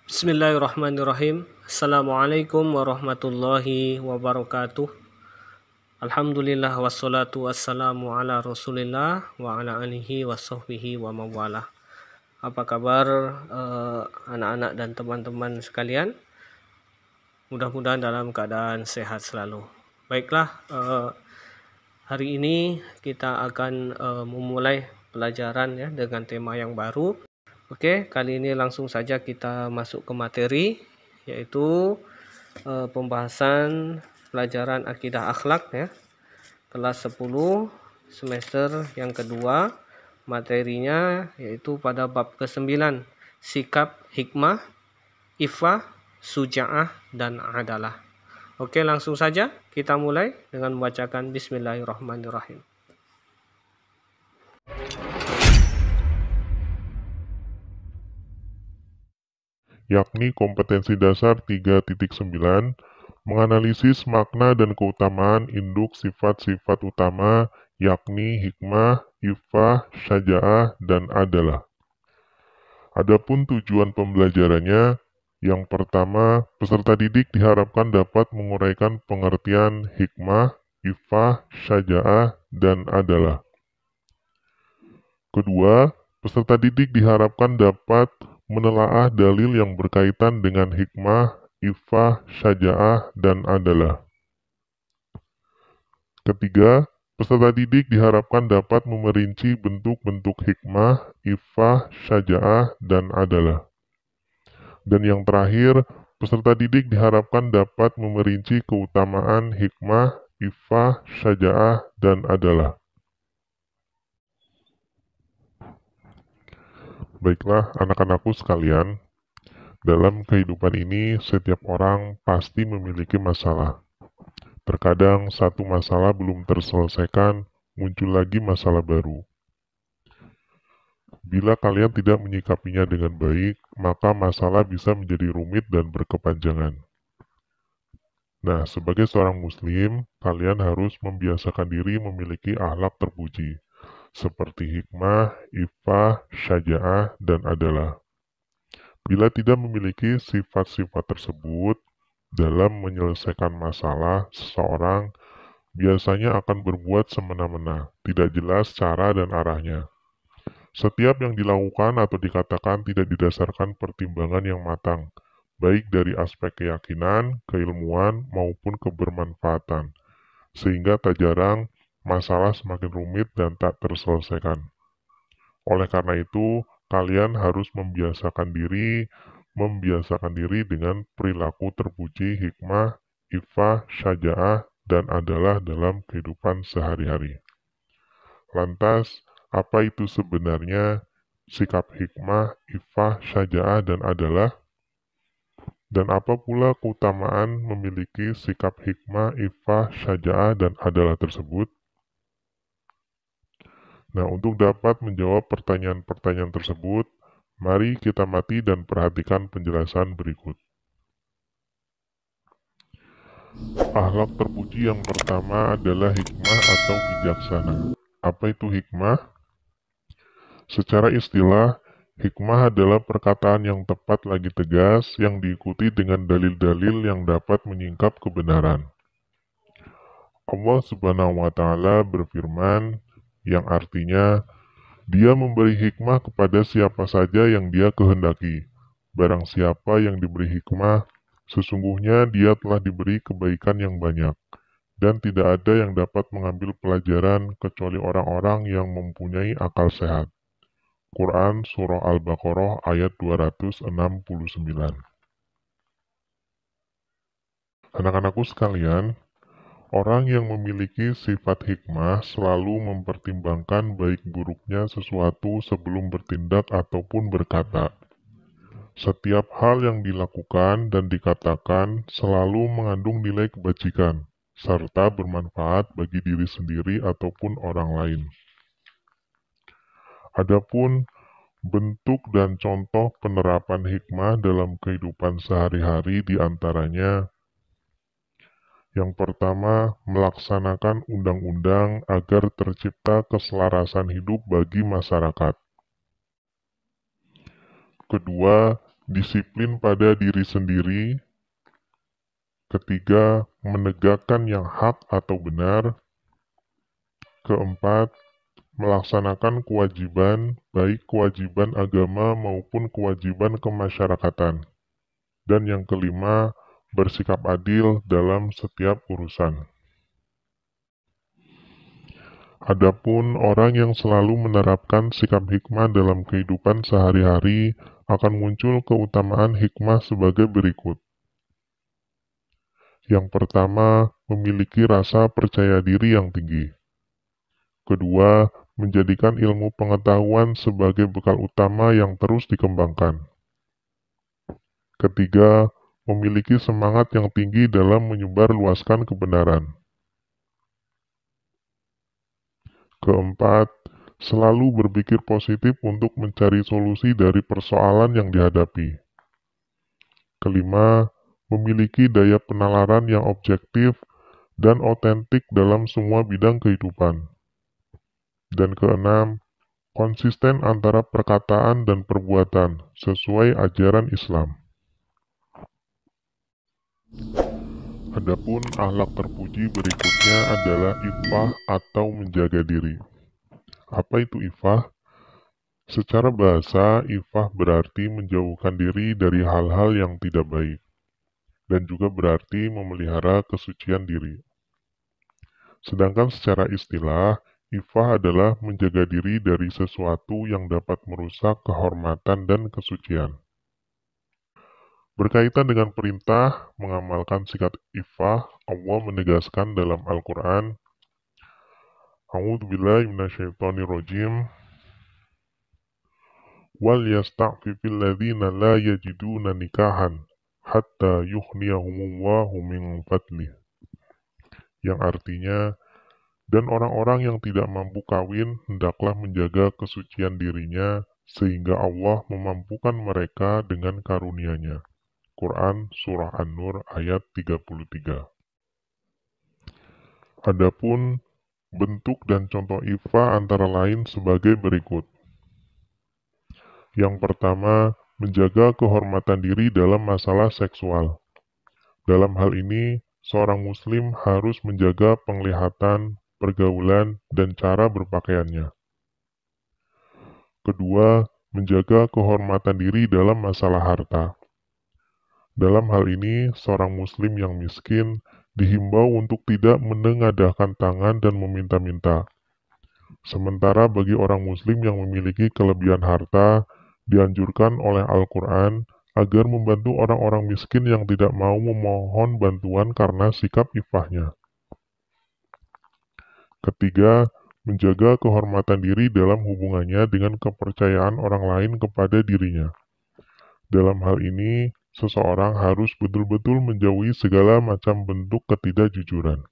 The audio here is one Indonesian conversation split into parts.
Bismillahirrahmanirrahim. Assalamualaikum warahmatullahi wabarakatuh. Alhamdulillah wassalatu wassalamu ala rasulillah wa ala alihi wasahbihi wa mawalah. Apa kabar anak-anak dan teman-teman sekalian? Mudah-mudahan dalam keadaan sehat selalu. Baiklah, hari ini kita akan memulai pelajaran ya dengan tema yang baru. Oke, kali ini langsung saja kita masuk ke materi, yaitu pembahasan pelajaran akidah akhlak ya, kelas 10 semester yang kedua. Materinya yaitu pada bab ke-9, sikap hikmah, ifah, suja'ah, dan adalah. Oke, langsung saja kita mulai dengan membacakan Bismillahirrahmanirrahim. Yakni kompetensi dasar 3.9, menganalisis makna dan keutamaan induk sifat-sifat utama, yakni hikmah, ifah, syaja'ah, dan adalah. Adapun tujuan pembelajarannya, yang pertama, peserta didik diharapkan dapat menguraikan pengertian hikmah, ifah, syaja'ah, dan adalah. Kedua, peserta didik diharapkan dapat menelaah dalil yang berkaitan dengan hikmah, ifah, syaja'ah, dan adalah. Ketiga, peserta didik diharapkan dapat memerinci bentuk-bentuk hikmah, ifah, syaja'ah, dan adalah. Dan yang terakhir, peserta didik diharapkan dapat memerinci keutamaan hikmah, ifah, syaja'ah, dan adalah. Baiklah, anak-anakku sekalian, dalam kehidupan ini setiap orang pasti memiliki masalah. Terkadang satu masalah belum terselesaikan, muncul lagi masalah baru. Bila kalian tidak menyikapinya dengan baik, maka masalah bisa menjadi rumit dan berkepanjangan. Nah, sebagai seorang muslim, kalian harus membiasakan diri memiliki akhlak terpuji, seperti hikmah, ifah, syaja'ah, dan adalah. Bila tidak memiliki sifat-sifat tersebut, dalam menyelesaikan masalah, seseorang biasanya akan berbuat semena-mena, tidak jelas cara dan arahnya. Setiap yang dilakukan atau dikatakan tidak didasarkan pertimbangan yang matang, baik dari aspek keyakinan, keilmuan, maupun kebermanfaatan, sehingga tak jarang masalah semakin rumit dan tak terselesaikan. Oleh karena itu, kalian harus membiasakan diri dengan perilaku terpuji, hikmah, ifah, syaja'ah, dan adalah dalam kehidupan sehari-hari. Lantas, apa itu sebenarnya sikap hikmah, ifah, syaja'ah, dan adalah? Dan apa pula keutamaan memiliki sikap hikmah, ifah, syaja'ah, dan adalah tersebut? Nah, untuk dapat menjawab pertanyaan-pertanyaan tersebut, mari kita mati dan perhatikan penjelasan berikut. Akhlak terpuji yang pertama adalah hikmah atau bijaksana. Apa itu hikmah? Secara istilah, hikmah adalah perkataan yang tepat lagi tegas yang diikuti dengan dalil-dalil yang dapat menyingkap kebenaran. Allah Subhanahu wa Ta'ala berfirman, yang artinya, Dia memberi hikmah kepada siapa saja yang Dia kehendaki. Barang siapa yang diberi hikmah, sesungguhnya dia telah diberi kebaikan yang banyak, dan tidak ada yang dapat mengambil pelajaran kecuali orang-orang yang mempunyai akal sehat. Quran Surah Al-Baqarah ayat 269. Anak-anakku sekalian, orang yang memiliki sifat hikmah selalu mempertimbangkan baik buruknya sesuatu sebelum bertindak ataupun berkata. Setiap hal yang dilakukan dan dikatakan selalu mengandung nilai kebajikan, serta bermanfaat bagi diri sendiri ataupun orang lain. Adapun bentuk dan contoh penerapan hikmah dalam kehidupan sehari-hari diantaranya: yang pertama, melaksanakan undang-undang agar tercipta keselarasan hidup bagi masyarakat. Kedua, disiplin pada diri sendiri. Ketiga, menegakkan yang hak atau benar. Keempat, melaksanakan kewajiban, baik kewajiban agama maupun kewajiban kemasyarakatan. Dan yang kelima, bersikap adil dalam setiap urusan. Adapun orang yang selalu menerapkan sikap hikmah dalam kehidupan sehari-hari akan muncul keutamaan hikmah sebagai berikut. Yang pertama, memiliki rasa percaya diri yang tinggi. Kedua, menjadikan ilmu pengetahuan sebagai bekal utama yang terus dikembangkan. Ketiga, memiliki semangat yang tinggi dalam menyebarluaskan kebenaran. Keempat, selalu berpikir positif untuk mencari solusi dari persoalan yang dihadapi. Kelima, memiliki daya penalaran yang objektif dan otentik dalam semua bidang kehidupan. Dan keenam, konsisten antara perkataan dan perbuatan sesuai ajaran Islam. Adapun akhlak terpuji berikutnya adalah iffah atau menjaga diri. Apa itu iffah? Secara bahasa, iffah berarti menjauhkan diri dari hal-hal yang tidak baik, dan juga berarti memelihara kesucian diri. Sedangkan secara istilah, iffah adalah menjaga diri dari sesuatu yang dapat merusak kehormatan dan kesucian. Berkaitan dengan perintah mengamalkan sikap iffah, Allah menegaskan dalam Al-Quran, A'udzubillahi minasyaitonirrajim, wal yasta'fifil ladzina la yajiduna nikahan hatta yughniyahumullahu min fadlih. Yang artinya, dan orang-orang yang tidak mampu kawin hendaklah menjaga kesucian dirinya sehingga Allah memampukan mereka dengan karunia-Nya. Quran Surah An-Nur ayat 33. Adapun bentuk dan contoh iffah antara lain sebagai berikut. Yang pertama, menjaga kehormatan diri dalam masalah seksual. Dalam hal ini, seorang muslim harus menjaga penglihatan, pergaulan, dan cara berpakaiannya. Kedua, menjaga kehormatan diri dalam masalah harta. Dalam hal ini, seorang muslim yang miskin dihimbau untuk tidak menengadahkan tangan dan meminta-minta. Sementara bagi orang muslim yang memiliki kelebihan harta, dianjurkan oleh Al-Quran agar membantu orang-orang miskin yang tidak mau memohon bantuan karena sikap iffahnya. Ketiga, menjaga kehormatan diri dalam hubungannya dengan kepercayaan orang lain kepada dirinya. Dalam hal ini, seseorang harus betul-betul menjauhi segala macam bentuk ketidakjujuran.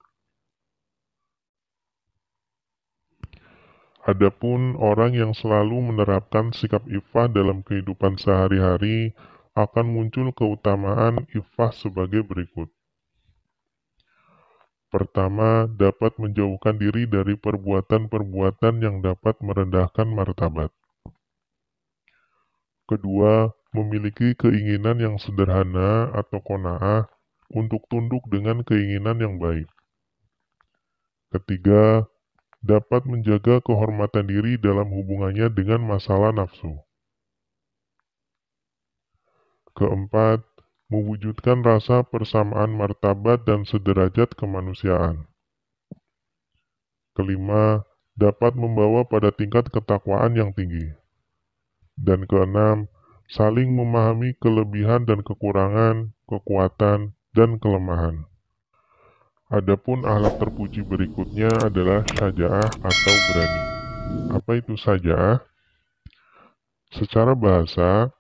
Adapun orang yang selalu menerapkan sikap iffah dalam kehidupan sehari-hari akan muncul keutamaan iffah sebagai berikut. Pertama, dapat menjauhkan diri dari perbuatan-perbuatan yang dapat merendahkan martabat. Kedua, memiliki keinginan yang sederhana atau qanaah untuk tunduk dengan keinginan yang baik. Ketiga, dapat menjaga kehormatan diri dalam hubungannya dengan masalah nafsu. Keempat, mewujudkan rasa persamaan martabat dan sederajat kemanusiaan. Kelima, dapat membawa pada tingkat ketakwaan yang tinggi. Dan keenam, saling memahami kelebihan dan kekurangan, kekuatan, dan kelemahan. Adapun akhlak terpuji berikutnya adalah syaja'ah atau berani. Apa itu syaja'ah? Secara bahasa,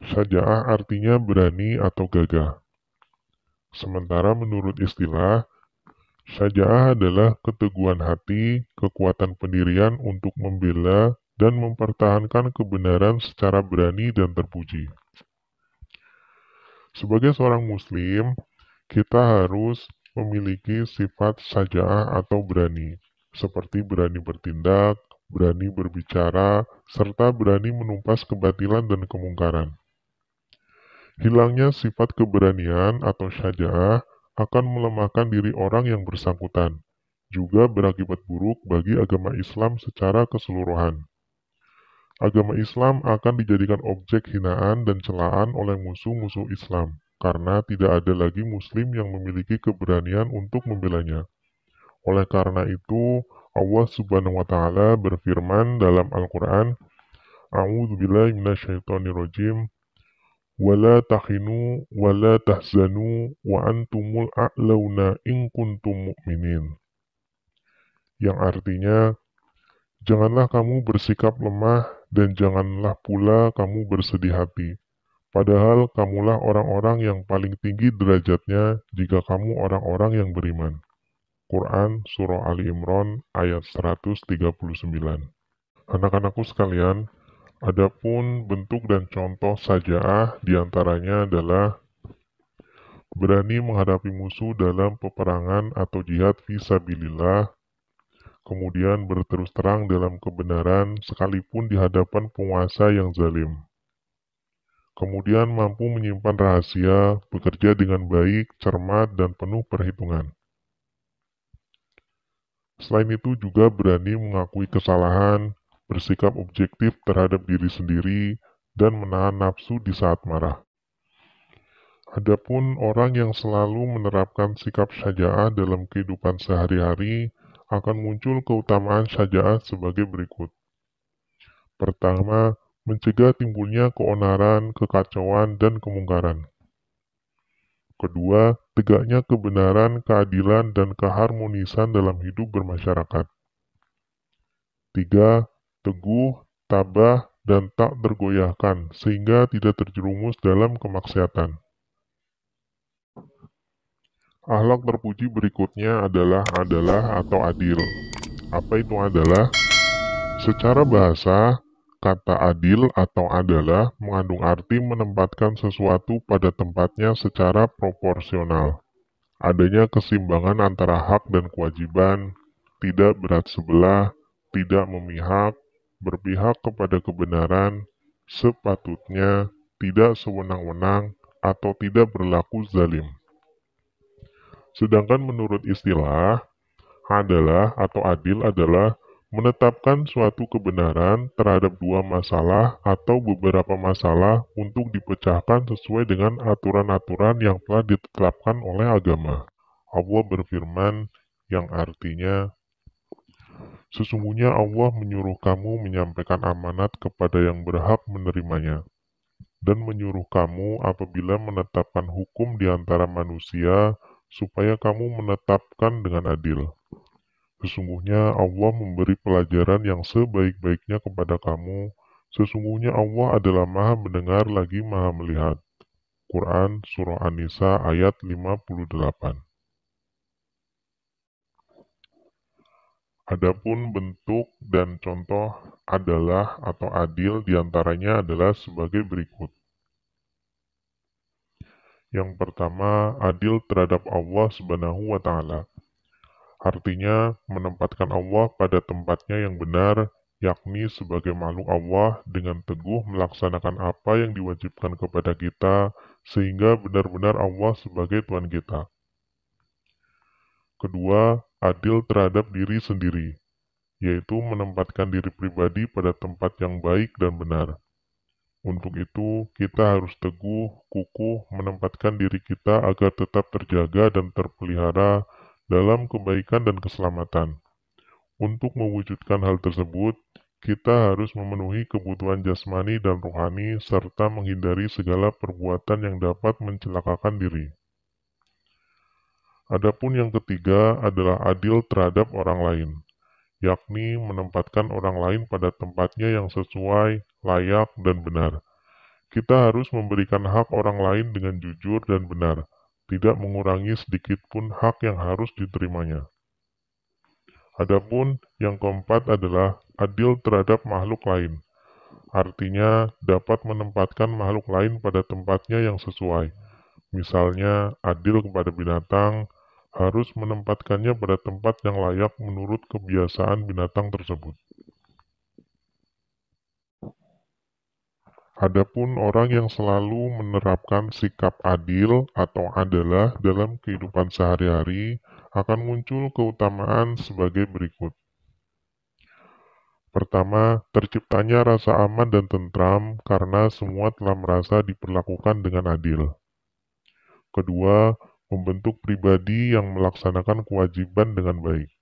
syaja'ah artinya berani atau gagah. Sementara menurut istilah, syaja'ah adalah keteguhan hati, kekuatan pendirian untuk membela dan mempertahankan kebenaran secara berani dan terpuji. Sebagai seorang muslim, kita harus memiliki sifat syaja'ah atau berani, seperti berani bertindak, berani berbicara, serta berani menumpas kebatilan dan kemungkaran. Hilangnya sifat keberanian atau syaja'ah akan melemahkan diri orang yang bersangkutan, juga berakibat buruk bagi agama Islam secara keseluruhan. Agama Islam akan dijadikan objek hinaan dan celaan oleh musuh-musuh Islam, karena tidak ada lagi Muslim yang memiliki keberanian untuk membelanya. Oleh karena itu, Allah Subhanahu wa Ta'ala berfirman dalam Al-Quran, A'udzubillahi minasyaitonirrajim, wala tahinu wala tahzanu wa antumul a'launa in kuntum mu'minin. Yang artinya, janganlah kamu bersikap lemah dan janganlah pula kamu bersedih hati. Padahal kamulah orang-orang yang paling tinggi derajatnya jika kamu orang-orang yang beriman. Quran Surah Ali Imran ayat 139. Anak-anakku sekalian, adapun bentuk dan contoh saja'ah diantaranya adalah berani menghadapi musuh dalam peperangan atau jihad fisabilillah, kemudian berterus terang dalam kebenaran sekalipun di hadapan penguasa yang zalim. Kemudian mampu menyimpan rahasia, bekerja dengan baik, cermat, dan penuh perhitungan. Selain itu juga berani mengakui kesalahan, bersikap objektif terhadap diri sendiri, dan menahan nafsu di saat marah. Adapun orang yang selalu menerapkan sikap syaja'ah dalam kehidupan sehari-hari akan muncul keutamaan syaja'ah sebagai berikut. Pertama, mencegah timbulnya keonaran, kekacauan, dan kemungkaran. Kedua, tegaknya kebenaran, keadilan, dan keharmonisan dalam hidup bermasyarakat. Tiga, teguh, tabah, dan tak tergoyahkan sehingga tidak terjerumus dalam kemaksiatan. Akhlak terpuji berikutnya adalah atau adil. Apa itu adalah? Secara bahasa, kata adil atau adalah mengandung arti menempatkan sesuatu pada tempatnya secara proporsional. Adanya keseimbangan antara hak dan kewajiban, tidak berat sebelah, tidak memihak, berpihak kepada kebenaran, sepatutnya, tidak sewenang-wenang, atau tidak berlaku zalim. Sedangkan menurut istilah, adalah atau adil adalah menetapkan suatu kebenaran terhadap dua masalah atau beberapa masalah untuk dipecahkan sesuai dengan aturan-aturan yang telah ditetapkan oleh agama. Allah berfirman yang artinya, sesungguhnya Allah menyuruh kamu menyampaikan amanat kepada yang berhak menerimanya, dan menyuruh kamu apabila menetapkan hukum di antara manusia, supaya kamu menetapkan dengan adil. Sesungguhnya Allah memberi pelajaran yang sebaik-baiknya kepada kamu. Sesungguhnya Allah adalah Maha mendengar lagi Maha melihat. Quran Surah An-Nisa ayat 58. Adapun bentuk dan contoh adalah atau adil diantaranya adalah sebagai berikut. Yang pertama, adil terhadap Allah Subhanahu wa Ta'ala. Artinya, menempatkan Allah pada tempatnya yang benar, yakni sebagai makhluk Allah dengan teguh melaksanakan apa yang diwajibkan kepada kita, sehingga benar-benar Allah sebagai Tuhan kita. Kedua, adil terhadap diri sendiri, yaitu menempatkan diri pribadi pada tempat yang baik dan benar. Untuk itu, kita harus teguh, kukuh menempatkan diri kita agar tetap terjaga dan terpelihara dalam kebaikan dan keselamatan. Untuk mewujudkan hal tersebut, kita harus memenuhi kebutuhan jasmani dan rohani serta menghindari segala perbuatan yang dapat mencelakakan diri. Adapun yang ketiga adalah adil terhadap orang lain, yakni menempatkan orang lain pada tempatnya yang sesuai, layak, dan benar. Kita harus memberikan hak orang lain dengan jujur dan benar, tidak mengurangi sedikit pun hak yang harus diterimanya. Adapun yang keempat adalah adil terhadap makhluk lain, artinya dapat menempatkan makhluk lain pada tempatnya yang sesuai. Misalnya, adil kepada binatang, harus menempatkannya pada tempat yang layak menurut kebiasaan binatang tersebut. Adapun orang yang selalu menerapkan sikap adil atau adalah dalam kehidupan sehari-hari akan muncul keutamaan sebagai berikut. Pertama, terciptanya rasa aman dan tentram karena semua telah merasa diperlakukan dengan adil. Kedua, membentuk pribadi yang melaksanakan kewajiban dengan baik.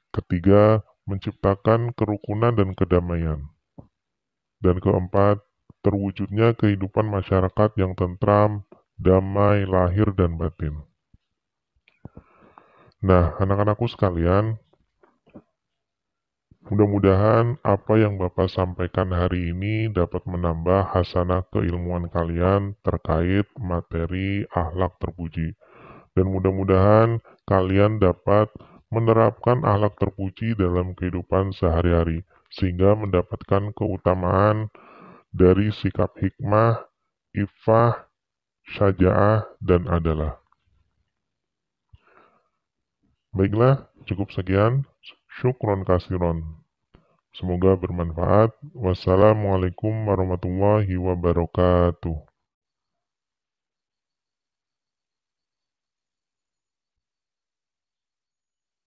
Ketiga, menciptakan kerukunan dan kedamaian. Dan keempat, terwujudnya kehidupan masyarakat yang tentram, damai, lahir, dan batin. Nah, anak-anakku sekalian, mudah-mudahan apa yang Bapak sampaikan hari ini dapat menambah hasanah keilmuan kalian terkait materi akhlak terpuji. Dan mudah-mudahan kalian dapat menerapkan akhlak terpuji dalam kehidupan sehari-hari, sehingga mendapatkan keutamaan dari sikap hikmah, ifah, syaja'ah, dan adalah. Baiklah, cukup sekian. Syukron kasiron. Semoga bermanfaat. Wassalamualaikum warahmatullahi wabarakatuh.